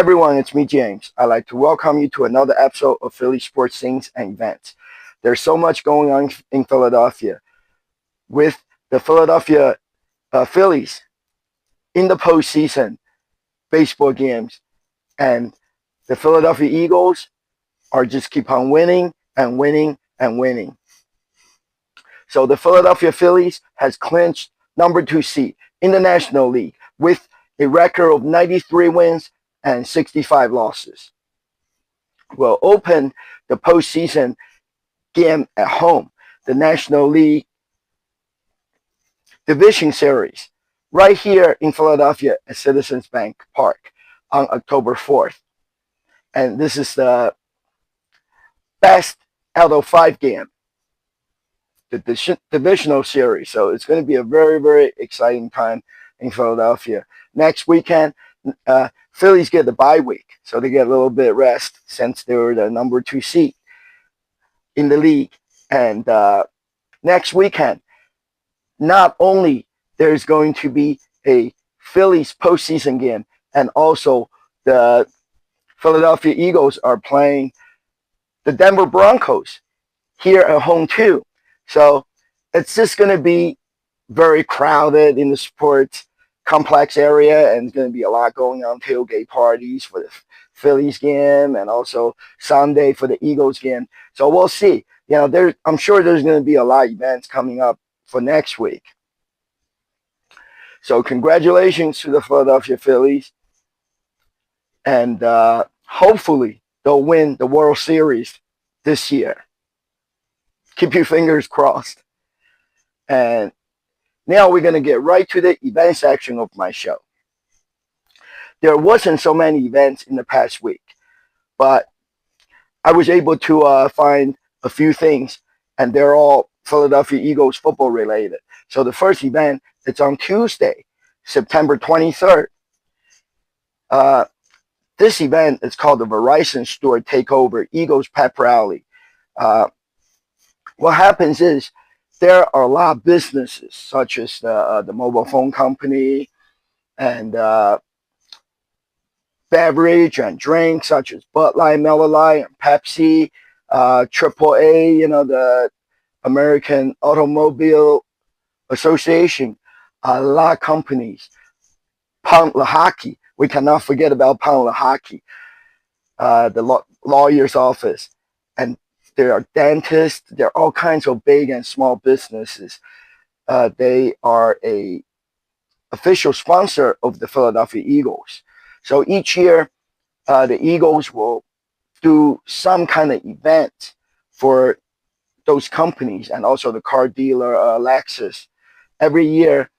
everyone, it's me, James. I'd like to welcome you to another episode of Philly Sports Things and Events. There's so much going on in Philadelphia with the Philadelphia Phillies in the postseason baseball games, and the Philadelphia Eagles are just keep on winning and winning and winning. So the Philadelphia Phillies has clinched number 2 seed in the National League with a record of 93 wins and 65 losses. Will open the postseason game at home, the National League Division Series, right here in Philadelphia at Citizens Bank Park on October 4th. And this is the best out of 5 game, the divisional series. So it's going to be a very, very exciting time in Philadelphia. Next weekend, Phillies get the bye week, so they get a little bit of rest since they were the number 2 seed in the league. And next weekend, not only there's going to be a Phillies postseason game, and also the Philadelphia Eagles are playing the Denver Broncos here at home too. So it's just going to be very crowded in the sports complex area, and there's going to be a lot going on, tailgate parties for the Phillies game and also Sunday for the Eagles game. So we'll see. I'm sure there's going to be a lot of events coming up for next week. So congratulations to the Philadelphia Phillies, and hopefully they'll win the World Series this year. Keep your fingers crossed. And now we're going to get right to the event section of my show. There wasn't so many events in the past week, but I was able to find a few things, and they're all Philadelphia Eagles football related. So the first event, it's on Tuesday, September 23rd. This event is called the Verizon Store Takeover Eagles Pep Rally. What happens is there are a lot of businesses such as the mobile phone company and beverage and drinks such as Bud Light, Miller Lite, and Pepsi, AAA, the American Automobile Association, a lot of companies. Pound Hockey, we cannot forget about Pound Hockey, the lawyer's office, and there are dentists. There are all kinds of big and small businesses. They are a official sponsor of the Philadelphia Eagles. So each year, the Eagles will do some kind of event for those companies, and also the car dealer Lexus. Every year,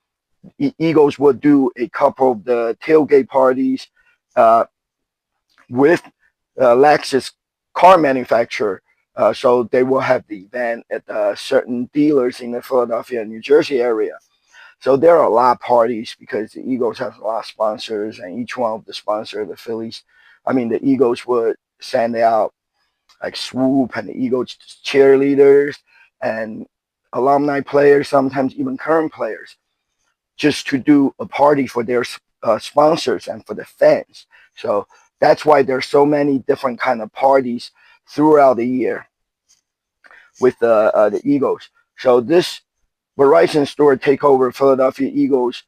the Eagles will do a couple of the tailgate parties with Lexus car manufacturer. So they will have the event at certain dealers in the Philadelphia and New Jersey area. So there are a lot of parties because the Eagles have a lot of sponsors, and each one of the sponsors, the Eagles would send out like Swoop and the Eagles cheerleaders and alumni players, sometimes even current players, just to do a party for their sponsors and for the fans. So that's why there's so many different kind of parties throughout the year with the Eagles. So this Verizon Store Takeover Philadelphia Eagles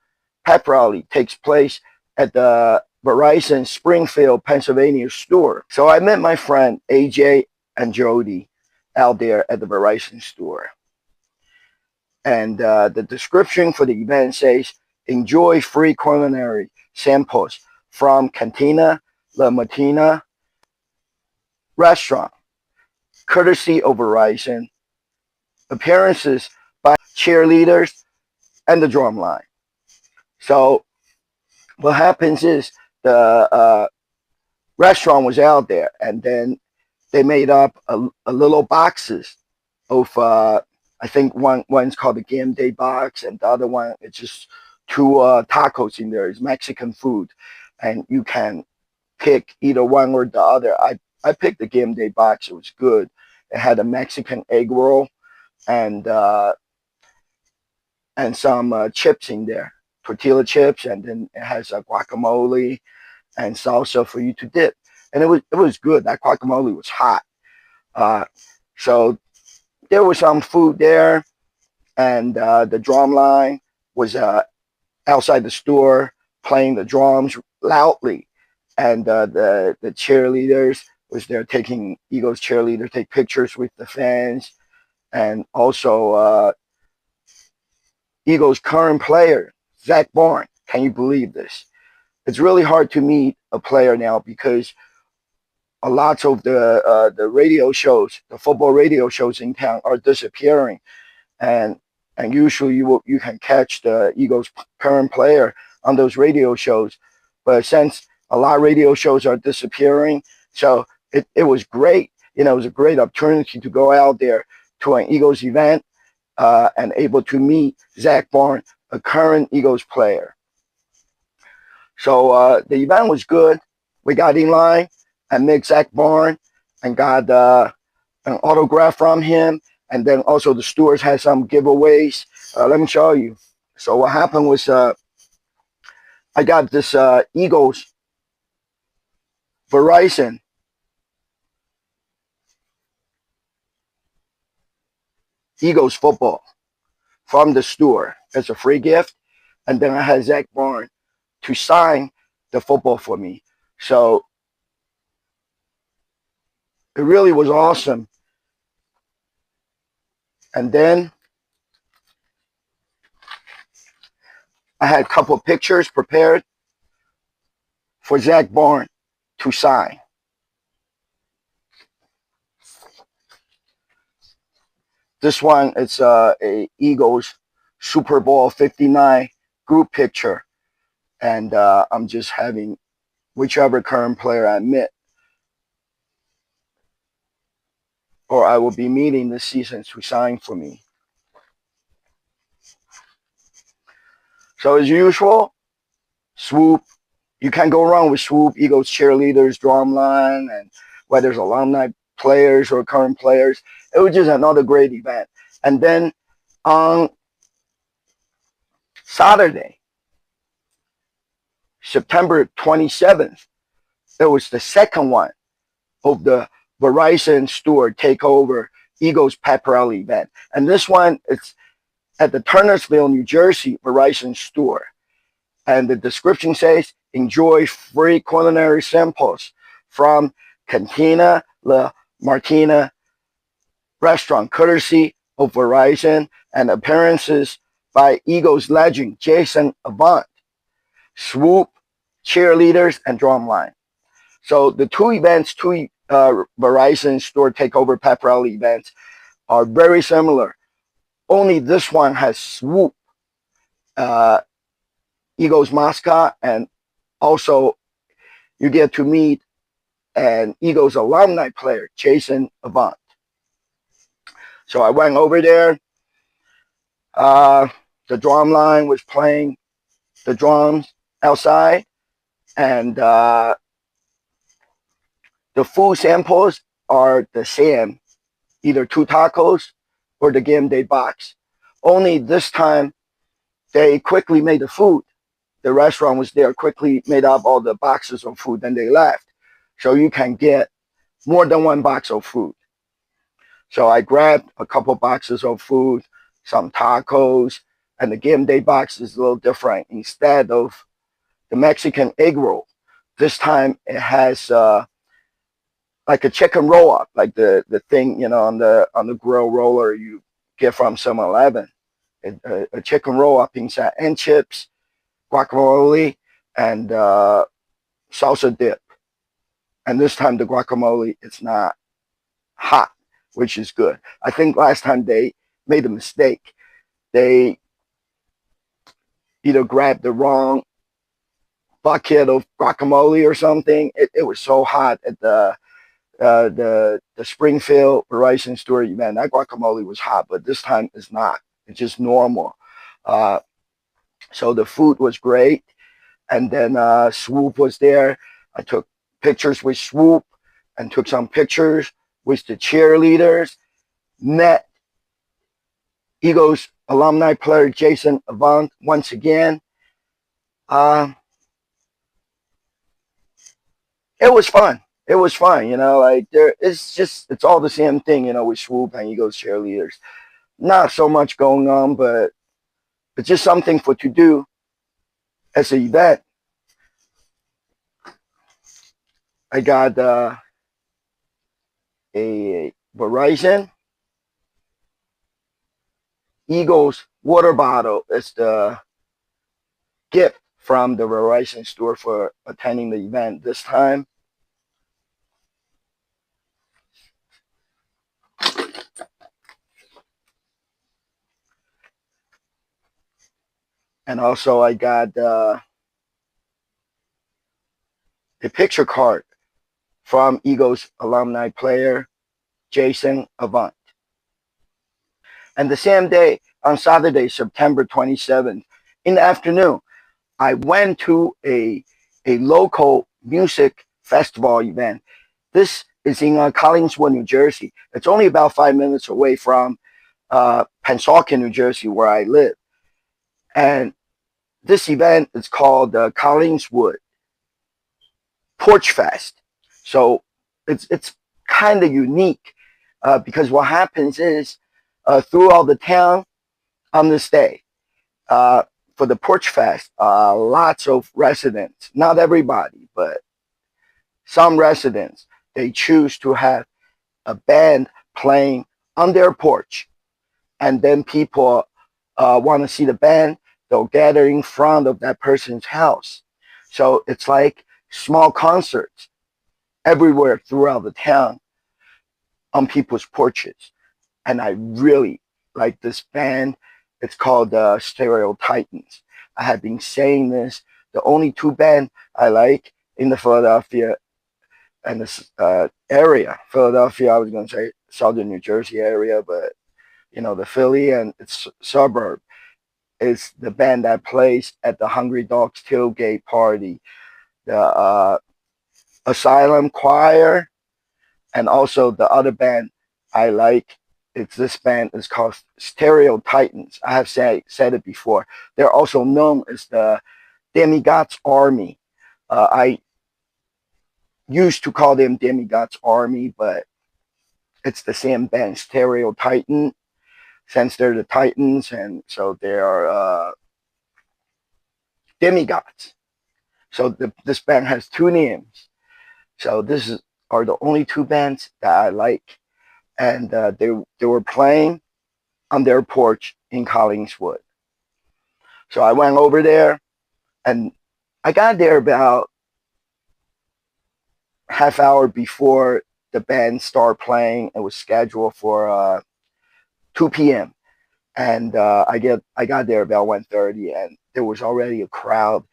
Pep Rally takes place at the Verizon Springfield, Pennsylvania store. So I met my friend AJ and Jody out there at the Verizon store. And the description for the event says, enjoy free culinary samples from Cantina La Matina restaurant, courtesy of Verizon, appearances by cheerleaders, and the drum line. So what happens is the restaurant was out there, and then they made up a little boxes of, I think one's called the game day box, and the other one, it's just 2 tacos in there. It's Mexican food, and you can pick either one or the other. I picked the game day box. It was good. It had a Mexican egg roll and some chips in there, tortilla chips, and then it has a guacamole and salsa for you to dip. And it was good. That guacamole was hot. Uh, so there was some food there, and the drum line was outside the store playing the drums loudly, and the cheerleaders was there taking Eagles cheerleaders take pictures with the fans, and also Eagles current player Zach Barnes. Can you believe this? It's really hard to meet a player now because a lot of the radio shows, the football radio shows in town, are disappearing, and usually you can catch the Eagles current player on those radio shows, but since a lot of radio shows are disappearing, so it was great. You know, it was a great opportunity to go out there to an Eagles event and able to meet Zach Barnes, a current Eagles player. So the event was good. We got in line and met Zach Barnes and got an autograph from him. And then also the stewards had some giveaways. Let me show you. So what happened was I got this Eagles Verizon Eagles football from the store as a free gift. And then I had Zach Barnes to sign the football for me. So it really was awesome. And then I had a couple of pictures prepared for Zach Barnes to sign. This one is a Eagles Super Bowl 59 group picture. And I'm just having whichever current player I met or I will be meeting this season to sign for me. So as usual, Swoop. You can't go wrong with Swoop, Eagles cheerleaders, drumline, and whether it's alumni players or current players. It was just another great event. And then on Saturday, September 27th, it was the second one of the Verizon store takeover Eagles pep rally event. And this one is at the Turnersville, New Jersey Verizon store. And the description says, enjoy free culinary samples from Cantina La Martina restaurant, courtesy of Verizon, and appearances by Eagles legend Jason Avant, Swoop, cheerleaders, and drumline. So the two events, two Verizon store takeover pep rally events, are very similar. Only this one has Swoop, Eagles mascot, and also you get to meet an Eagles alumni player, Jason Avant. So I went over there. The drum line was playing the drums outside, and the food samples are the same, either two tacos or the game day box. Only this time they quickly made the food. The restaurant was there, quickly made up all the boxes of food, then they left. So you can get more than one box of food. So I grabbed a couple boxes of food, some tacos, and the game day box is a little different. Instead of the Mexican egg roll, this time it has like a chicken roll up, like the thing, you know, on the grill roller you get from 7-Eleven. A chicken roll up inside, and chips, guacamole, and salsa dip. And this time the guacamole is not hot, which is good. I think last time they made a mistake. They either grabbed the wrong bucket of guacamole or something. It was so hot at the Springfield Verizon store event. That guacamole was hot, but this time it's not. It's just normal. So the food was great. And then Swoop was there. I took pictures with Swoop and took some pictures with the cheerleaders. Met Eagles alumni player Jason Avant once again. it was fun. It was fun, like it's all the same thing, with Swoop and Eagles cheerleaders. Not so much going on, but it's just something for to do as an event. I got a Verizon Eagles water bottle. It's the gift from the Verizon store for attending the event this time. And also I got a picture card from Eagles alumni player Jason Avant. And the same day, on Saturday, September 27th, in the afternoon, I went to a local music festival event. This is in Collingswood, New Jersey. It's only about 5 minutes away from Pennsauken, New Jersey, where I live. And this event is called the Collingswood Porch Fest. So it's kind of unique because what happens is throughout the town on this day for the Porch Fest, lots of residents, not everybody, but some residents, they choose to have a band playing on their porch, and then people want to see the band. They'll gather in front of that person's house. So it's like small concerts everywhere throughout the town on people's porches. And I really like this band. It's called Stereo Titans. I have been saying this. The only two bands I like in the Philadelphia and this area. Philadelphia, I was going to say southern New Jersey area, but the Philly and its suburb is the band that plays at the Hungry Dogs tailgate party, the Asylum Choir, and also the other band I like. It's this band is called Stereo Titans. I have said it before. They're also known as the Demigods Army. I used to call them Demigods Army, but it's the same band, Stereo Titan, since they're the Titans, and so they are demigods. So this band has two names. So are the only two bands that I like, and they were playing on their porch in Collingswood. So I went over there, and I got there about half hour before the band started playing. It was scheduled for 2 p.m. And I got there about 1:30, and there was already a crowd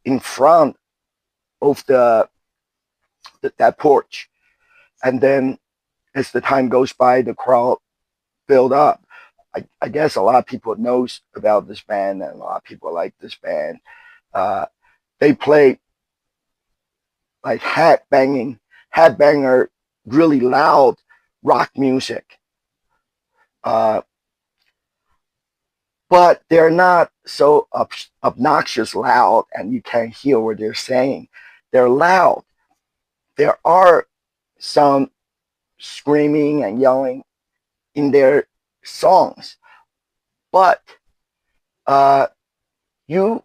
in front of that porch. And then as the time goes by, the crowd build up. I guess a lot of people knows about this band, and a lot of people like this band. Uh, they play like headbanger, really loud rock music. Uh, but they're not so obnoxious loud, and you can't hear what they're saying. They're loud. There are some screaming and yelling in their songs, but you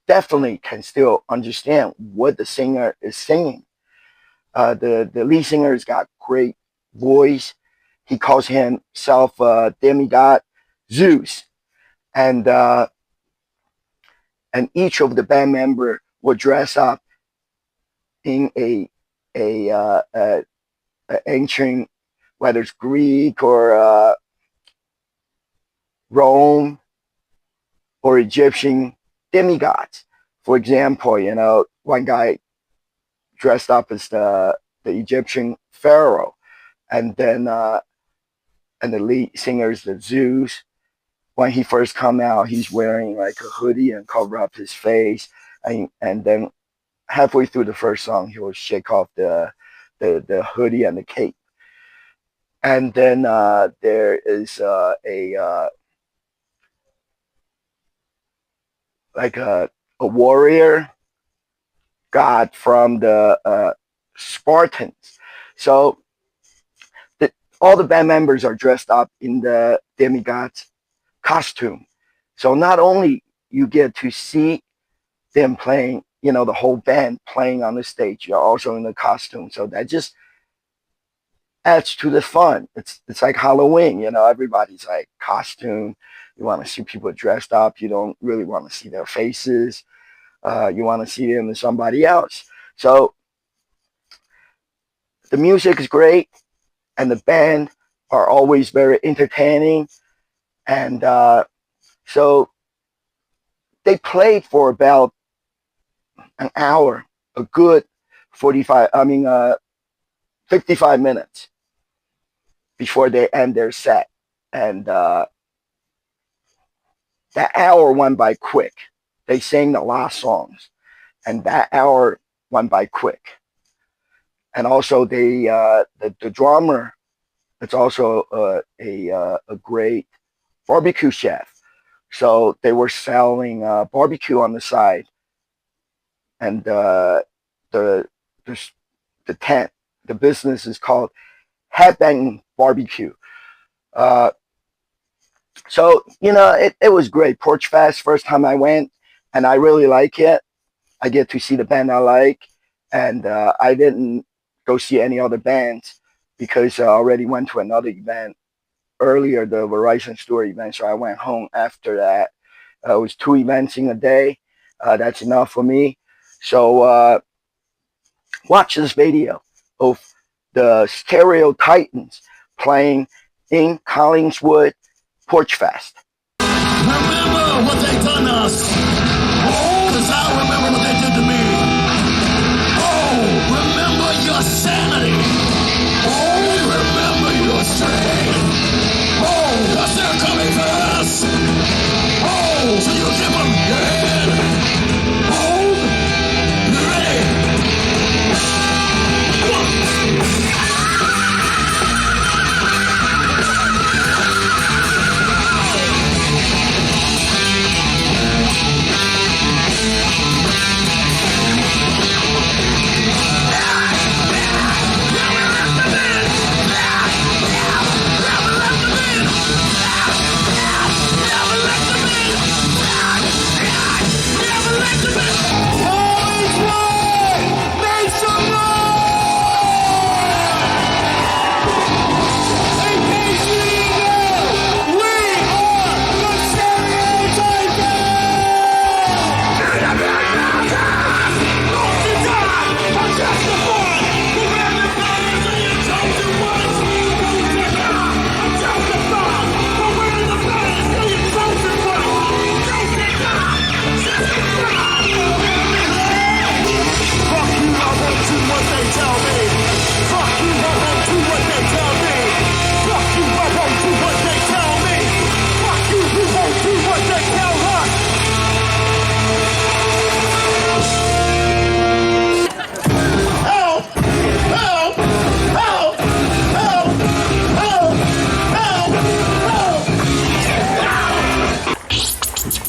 definitely can still understand what the singer is singing. The lead singer's got great voice. He calls himself demigod Zeus, and each of the band member will dress up in a ancient, whether it's Greek or Rome or Egyptian demigods. For example, one guy dressed up as the Egyptian pharaoh, and then and the lead singer is the Zeus. When he first come out, he's wearing like a hoodie and cover up his face, and then halfway through the first song, he will shake off the hoodie and the cape. And then there is like a warrior god from the Spartans. So the, all the band members are dressed up in the demigod's costume. So not only you get to see them playing, you know, the whole band playing on the stage, you're also in the costume. So that just adds to the fun. It's like Halloween, you know, everybody's like costume. You want to see people dressed up. You don't really want to see their faces. You want to see them as somebody else. So the music is great, and the band are always very entertaining. And so they played for about an hour, a good 55 minutes before they end their set. And that hour went by quick. They sang the last songs, and that hour went by quick. And also, the drummer, it's also a great barbecue chef. So they were selling barbecue on the side, and the the the tent, the business is called Headbang Barbecue. Uh, so you know, it was great. Porch Fest, first time I went, and I really like it. I get to see the band I like, and I didn't go see any other bands because I already went to another event earlier, the Verizon Store event. So I went home after that. It was 2 events in a day. That's enough for me. So watch this video of the Stereo Titans playing in Collingswood Porch Fest. Remember what they done us. Oh, 'cause I remember what they did to me. Oh, remember your sanity. Oh, remember your strength. Oh, 'cause they're coming for us. Oh, so you give them your head. Oh, you ready?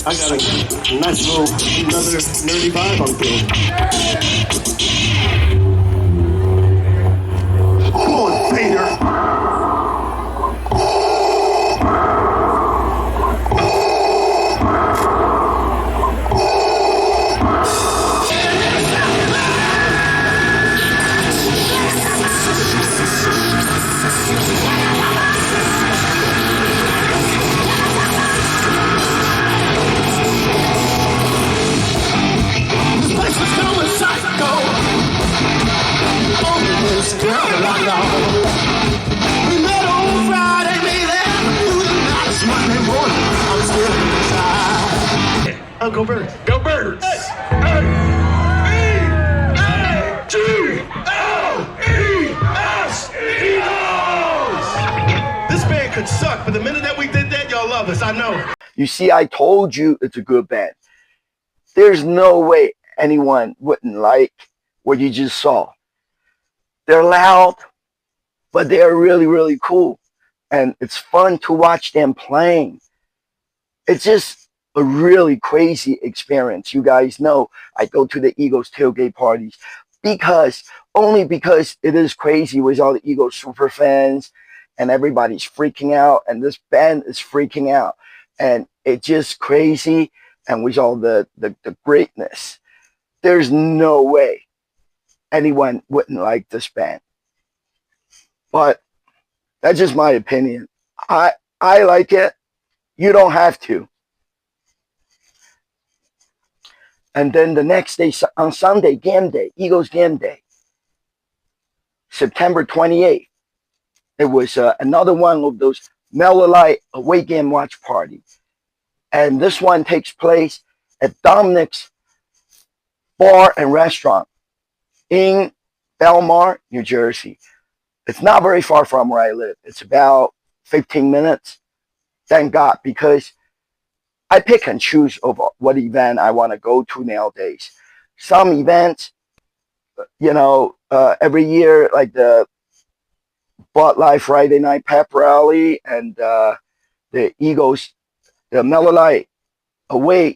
I got a nice little another nerdy vibe I'm feeling. Come on, Peter. Oh, go birds. Go birds. This band could suck, but the minute that we did that, y'all love us. I know. You see, I told you it's a good band. There's no way anyone wouldn't like what you just saw. They're loud, but they're really, really cool. And it's fun to watch them playing. It's just a really crazy experience. You guys know I go to the Eagles tailgate parties because only because it is crazy with all the Eagles super fans and everybody's freaking out and this band is freaking out and it's just crazy and with all the greatness. There's no way anyone wouldn't like this band. But that's just my opinion. I I like it. You don't have to. And then the next day on Sunday, game day, Eagles game day, September 28th, it was another one of those Miller Lite away game watch party. And this one takes place at Dominic's Bar and Restaurant in Belmar, New Jersey. It's not very far from where I live. It's about 15 minutes. Thank God, because I pick and choose of what event I want to go to nowadays. Some events, every year, like the Bud Light Friday Night Pep Rally and the Eagles, the Miller Lite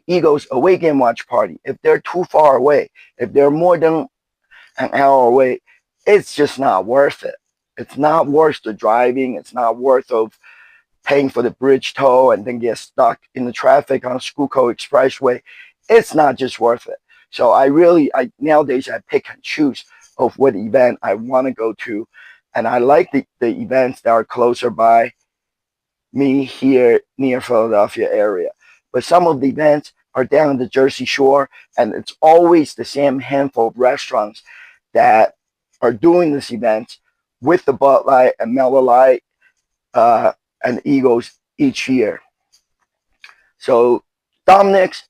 Eagles away game watch party. If they're too far away, if they're more than an hour away, it's just not worth it. It's not worth the driving. It's not worth of paying for the bridge toll and then get stuck in the traffic on Schuylkill Expressway. It's not just worth it. So I nowadays I pick and choose of what event I want to go to, and I like the events that are closer by me here near Philadelphia area. But some of the events are down the Jersey Shore, and it's always the same handful of restaurants that are doing this event with the Bud Light and Miller Lite and Eagles each year. So Dominic's,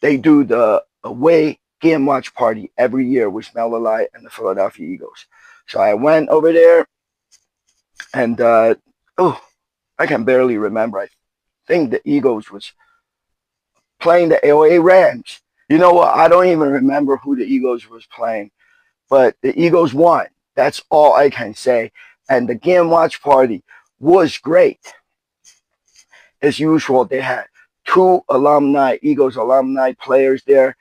they do the away game watch party every year with Miller Lite and the Philadelphia Eagles. So I went over there, and I can barely remember. I think the Eagles was playing the LA Rams. You know what? I don't even remember who the Eagles was playing, but the Eagles won. That's all I can say. And the game watch party was great. As usual, they had two Eagles alumni players there,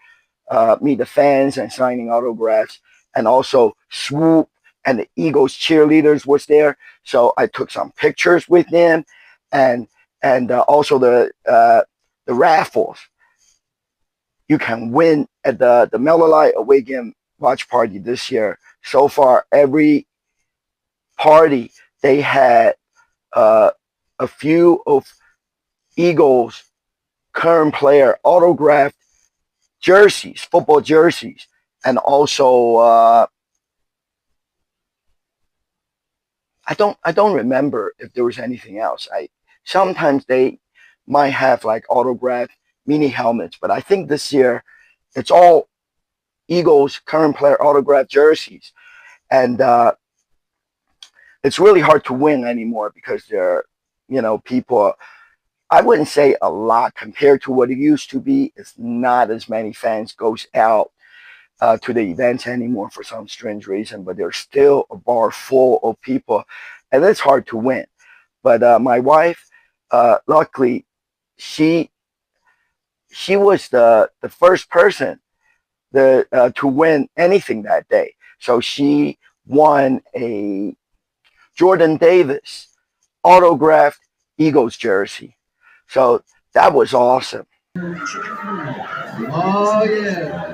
meet the fans and signing autographs, and also Swoop and the Eagles cheerleaders was there. So I took some pictures with them, and also the raffles. You can win at the Miller Lite away game watch party this year. So far, every party they had a few of Eagles current player autographed jerseys, football jerseys, and also I don't remember if there was anything else. I sometimes they might have like autographed mini helmets, but I think this year it's all Eagles current player autographed jerseys, and it's really hard to win anymore because there, people. I wouldn't say a lot compared to what it used to be. It's not as many fans goes out to the events anymore for some strange reason, but there's still a bar full of people, and it's hard to win. But my wife, luckily, she was the first person to win anything that day. So she won a Jordan Davis autographed Eagles jersey. So that was awesome. Oh, yeah.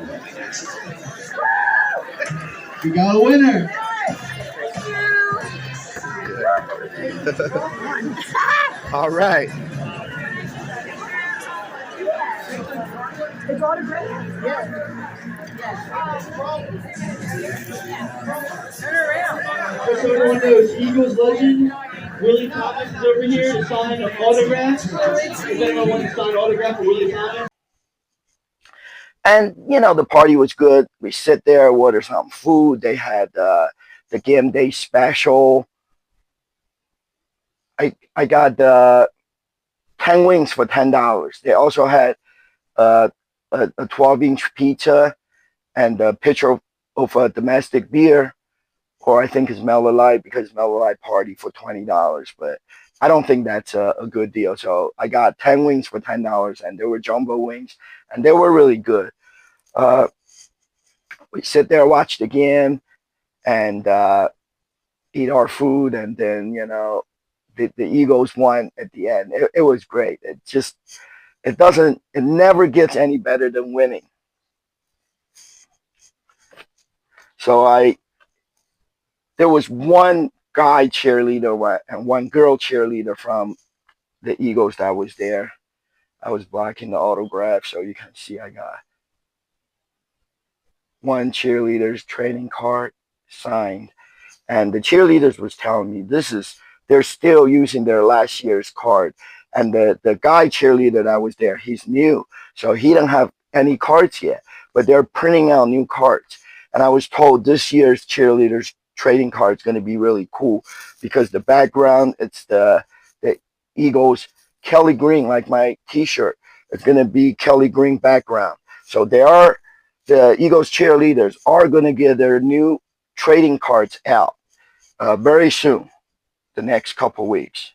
We got a winner. All right. It's autographed? Yes. Turn around. Just so everyone knows, Eagles legend Willie Thomas is over here to sign an autograph. If anyone wants to sign an autograph for Willie Thomas. And the party was good. We sit there, order some food. They had the game day special. I got 10 wings for $10. They also had a 12-inch pizza and a pitcher of a domestic beer, or I think it's Miller Lite because Miller Lite party for $20. But I don't think that's a good deal. So I got 10 wings for $10, and they were jumbo wings, and they were really good. Uh, we sit there, watch the game, and eat our food, and then the Eagles won at the end. It was great. It never gets any better than winning. So there was one guy cheerleader and one girl cheerleader from the Eagles that was there. I was blocking the autograph, so you can see I got one cheerleader's trading card signed. And the cheerleaders was telling me they're still using their last year's card. And the guy cheerleader that was there, he's new, so he don't have any cards yet, but they're printing out new cards. And I was told this year's cheerleaders trading card is going to be really cool because the background, it's the Eagles Kelly Green, like my T-shirt. It's going to be Kelly Green background. So the Eagles cheerleaders are going to get their new trading cards out very soon, the next couple weeks.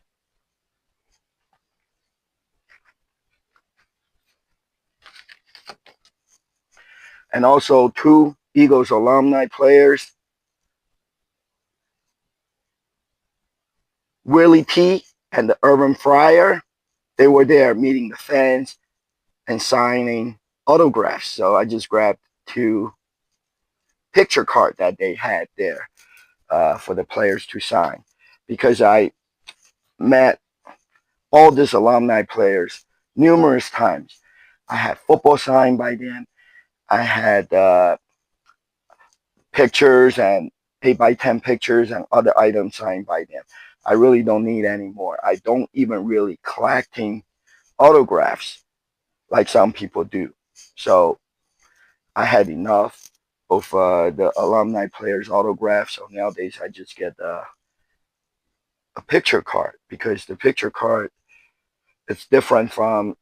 And also two Eagles alumni players, Willie T and the Urban Fryer, they were there meeting the fans and signing autographs. So I just grabbed two picture cards that they had there for the players to sign because I met all these alumni players numerous times. I had football signed by them. I had pictures and 8x10 pictures and other items signed by them. I really don't need any more. I don't even really collecting autographs like some people do. So I had enough of the alumni players' autographs. So nowadays I just get a picture card because the picture card it's different from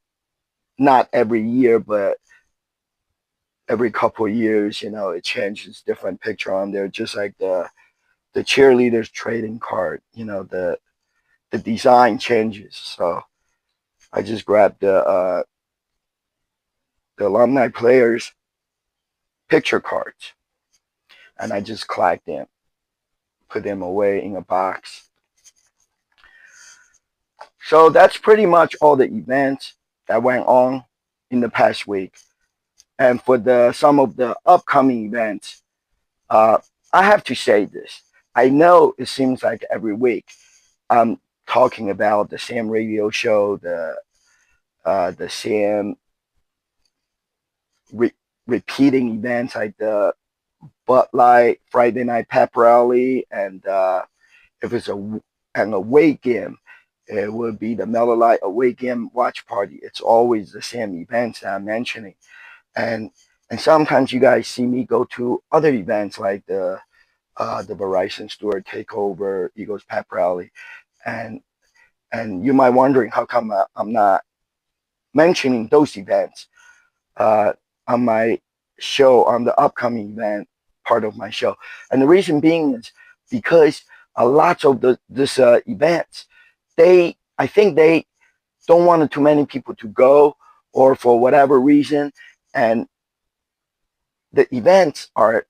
not every year, but every couple of years. It changes different picture on there, just like the cheerleaders trading card. The design changes. So I just grabbed the alumni players picture cards and I just collect them, put them away in a box. So that's pretty much all the events that went on in the past week. And for the some of the upcoming events, uh, I have to say this. I know it seems like every week I'm talking about the same radio show, the same re- repeating events like the Bud Light Friday Night Pep Rally, and if it's an away game, it would be the Miller Lite away game watch party. It's always the same events that I'm mentioning, and and sometimes you guys see me go to other events like the Verizon Store Takeover, Eagles Pep Rally, and and you might wondering how come I'm not mentioning those events uh, on my show on the upcoming event part of my show, and the reason being is because a lot of this events I think they don't want too many people to go or for whatever reason, and the events are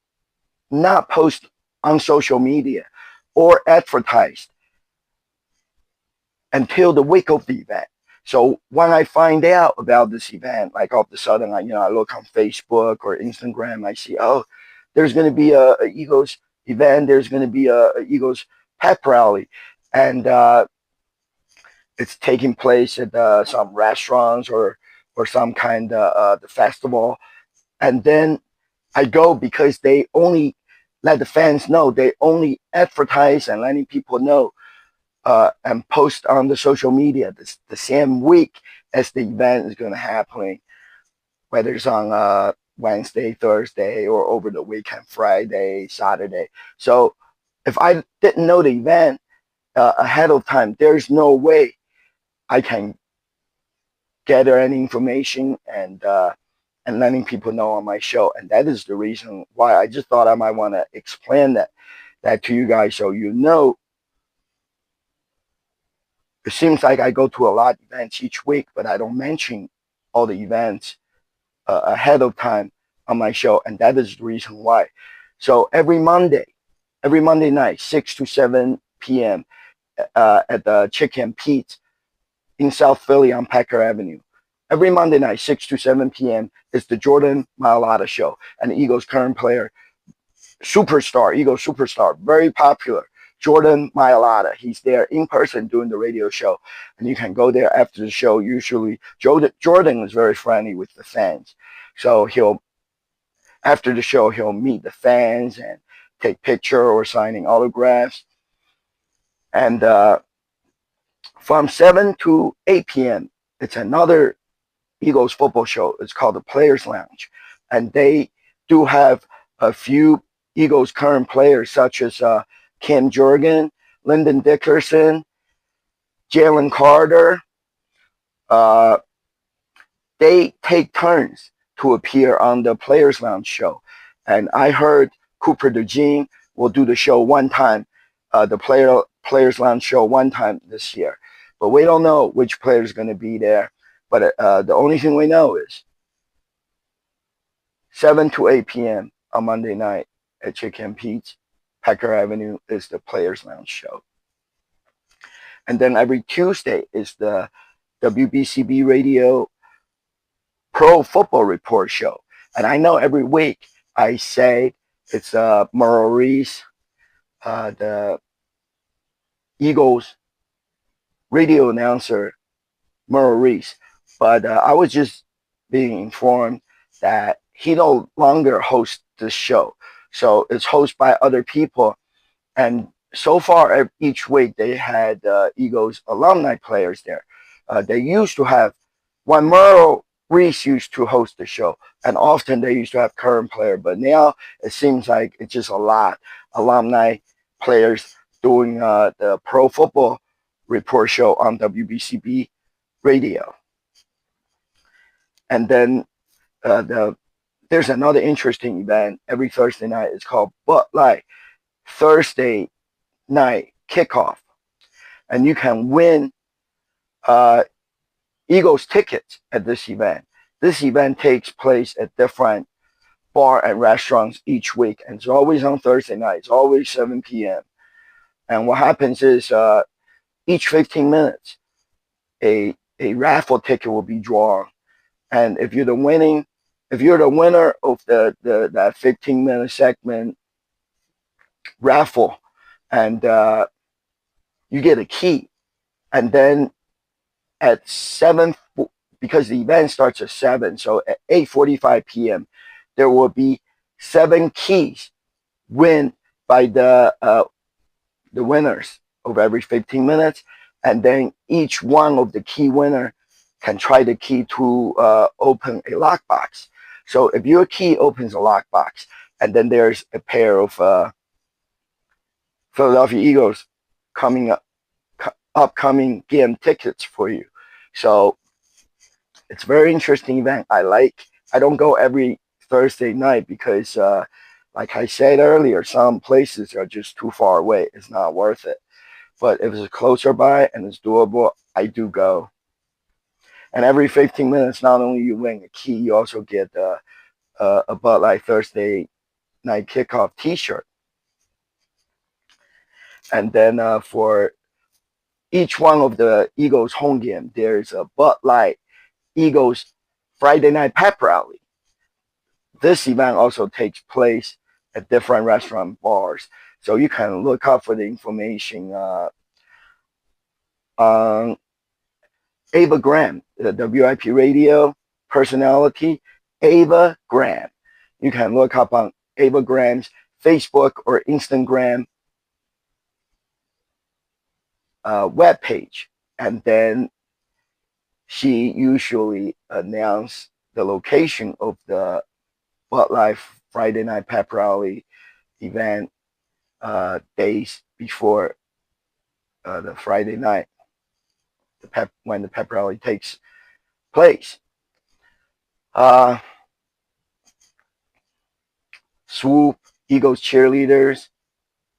not posted on social media or advertised until the week of the event. So when I find out about this event, like all of a sudden, I look on Facebook or Instagram, I see, oh, there's going to be a Eagles event, there's going to be a Eagles pep rally, and it's taking place at some restaurants or some kind of the festival, and then I go because they only let the fans know, they only advertise and letting people know and post on the social media the same week as the event is going to happen, whether it's on Wednesday, Thursday, or over the weekend, Friday, Saturday. So if I didn't know the event ahead of time, there's no way I can gather any information and letting people know on my show. And that is the reason why I just thought I might want to explain that to you guys so you know It seems like I go to a lot of events each week, but I don't mention all the events ahead of time on my show, and that is the reason why. So every Monday night, 6 to 7 p.m. At the Chicken Pete's in South Philly on Packer Avenue. Every Monday night, 6 to 7 p.m. is the Jordan Mailata show, an Eagles current player, superstar, Eagles superstar, very popular. Jordan Mailata. He's there in person doing the radio show, and you can go there after the show. Usually, Jordan is very friendly with the fans, so he'll after the show he'll meet the fans and take picture or signing autographs. And from 7 to 8 p.m., it's another Eagles football show. It's called the Players Lounge, and they do have a few Eagles current players such as Cam Jorgen, Lyndon Dickerson, Jalen Carter. Uh, they take turns to appear on the Players Lounge show, and I heard Cooper DeJean will do the show one time, the Players Lounge show one time this year, but we don't know which player is going to be there. But the only thing we know is 7 to 8 p.m. on Monday night at Chicken Pete's, Packer Avenue, is the Players Lounge show. And then every Tuesday is the WBCB Radio Pro Football Report show. And I know every week I say it's Merle Reese, the Eagles radio announcer, Merle Reese. But I was just being informed that he no longer hosts the show. So it's hosted by other people. And so far, each week they had Eagles alumni players there. They used to have, when Merle Reese used to host the show, and often they used to have current player, but now it seems like it's just a lot alumni players doing the Pro Football Report show on WBCB radio. And then there's another interesting event every Thursday night. It's called Bud Light Thursday Night Kickoff, and you can win uh, Eagles tickets at this event. This event takes place at different bar and restaurants each week, and it's always on Thursday night. It's always 7 p.m. And what happens is each 15 minutes, a raffle ticket will be drawn, and if you're the winner of the that 15-minute segment raffle, and you get a key, and then at 7, because the event starts at 7, so at 8:45 p.m. there will be 7 keys win by the winners of every 15 minutes, and then each one of the key winner can try the key to open a lockbox. So if your key opens a lockbox, and then there's a pair of Philadelphia Eagles coming up, upcoming game tickets for you. So it's a very interesting event. I don't go every Thursday night because, like I said earlier, some places are just too far away. It's not worth it. But if it's closer by and it's doable, I do go. And every 15 minutes, not only you win a key, you also get a Bud Light Thursday Night Kickoff T-shirt. And then for each one of the Eagles home game, there's a Bud Light Eagles Friday Night Pep Rally. This event also takes place at different restaurant bars. So you can look up for the information on Ava Graham, the WIP radio personality, Ava Graham. You can look up on Ava Graham's Facebook or Instagram webpage, and then she usually announces the location of the Bud Light Friday Night Pep Rally event days before the Friday night, when the pep rally takes place. Uh, Swoop, Eagles cheerleaders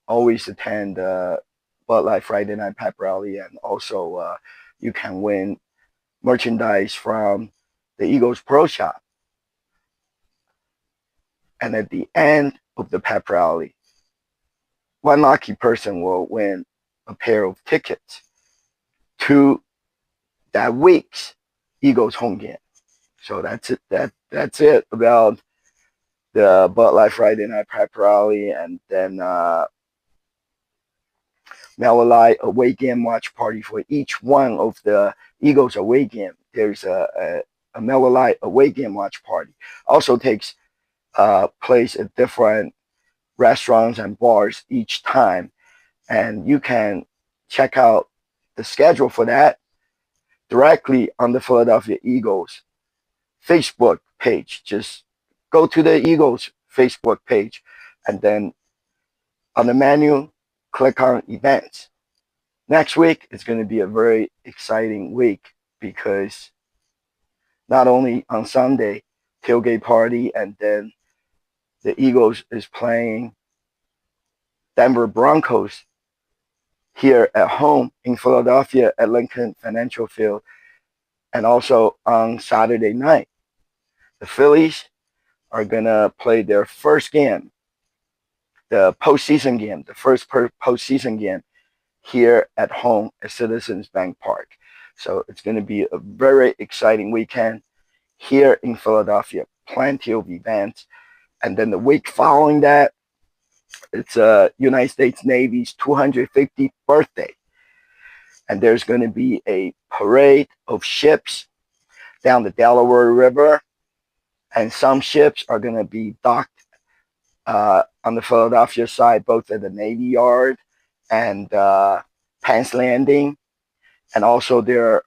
always attend Bud Light Friday Night Pep Rally, and also you can win merchandise from the Eagles Pro Shop. And at the end of the pep rally, one lucky person will win a pair of tickets to that week's Eagles home game. So that's it. That's it about the Bud Light Friday Night Pep Rally, and then Miller Lite away game watch party for each one of the Eagles away game. There's a Miller Lite away game watch party. Also takes place at different restaurants and bars each time, and you can check out the schedule for that directly on the Philadelphia Eagles Facebook page. Just go to the Eagles Facebook page, and then on the menu, click on events. Next week is going to be a very exciting week because not only on Sunday, tailgate party, and then the Eagles is playing Denver Broncos here at home in Philadelphia at Lincoln Financial Field, and also on Saturday night, the Phillies are gonna play their first game, the postseason game, the first postseason game here at home at Citizens Bank Park. So it's going to be a very exciting weekend here in Philadelphia. Plenty of events, and then the week following that, it's United States Navy's 250th birthday, and there's going to be a parade of ships down the Delaware River, and some ships are going to be docked on the Philadelphia side, both at the Navy Yard and Pence Landing, and also there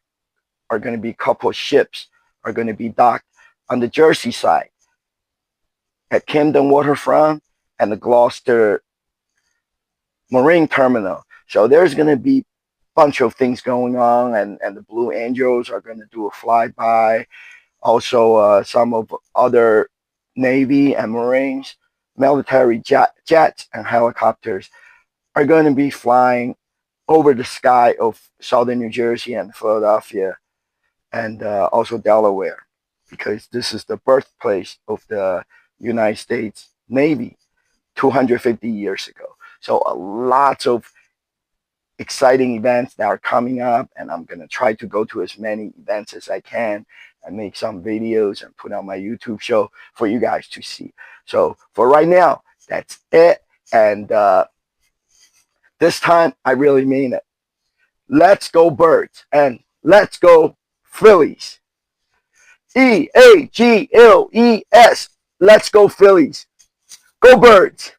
are going to be a couple of ships are going to be docked on the Jersey side at Camden Waterfront and the Gloucester Marine Terminal. So there's going to be a bunch of things going on, and the Blue Angels are going to do a flyby. Also, some of other Navy and Marines, military jets and helicopters are going to be flying over the sky of southern New Jersey and Philadelphia, and also Delaware, because this is the birthplace of the United States Navy 250 years ago. So lots of exciting events that are coming up, and I'm going to try to go to as many events as I can and make some videos and put on my YouTube show for you guys to see. So for right now, that's it. And this time, I really mean it. Let's go Birds and let's go Phillies. EAGLES. Let's go Phillies. Go Birds.